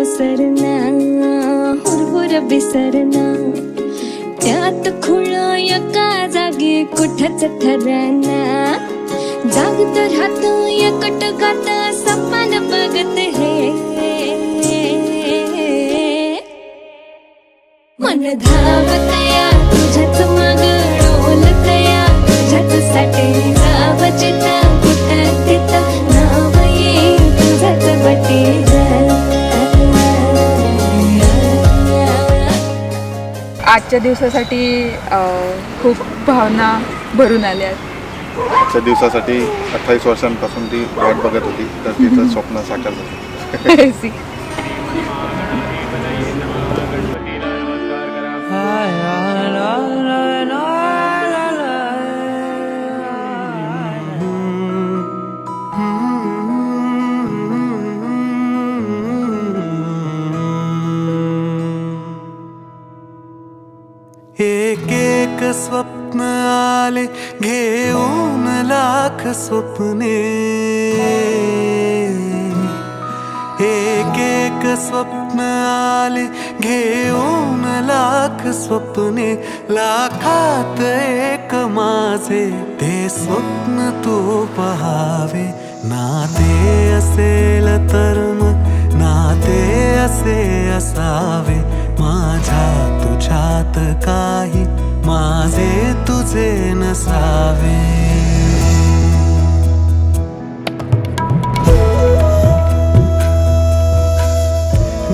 ओसरना हुरहुर बिसरना त्यात खुळा एका जागी कुठच ठरना जागत राहत एकट गात सपन बघत हे मन धावतया तुझ्याच माग डोलतया तुझ्याच साठी जावचिता कुठं तिथं नाव येईल तुझ्याच बटी आजच्या दिवसासाठी खूप भावना भरून आल्या. आजच्या दिवसासाठी 28 वर्षांपासून ती वाट बघत होती, तर तिचं स्वप्न साकार झालं. एक एक स्वप्न आले घेऊन लाख स्वप्ने, एक एक स्वप्न आले घेऊन लाख स्वप्ने, लाखात एक माझे ते स्वप्न तू पहावे. नाते असेल तर मग नाते असे असावे, माझ्या तुझ्यात काही माझे तुझे नसावे.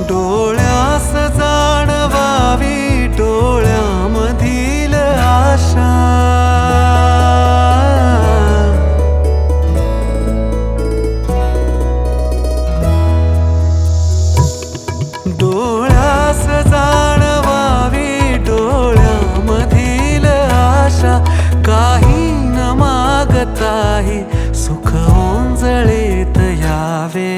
डोळ्यास जाणवावी डोळ्यामधील आशा, डोळ्यास जाणवावी डोळ्यामधील आशा, काही न मागताही सुख ओंजळीत यावे.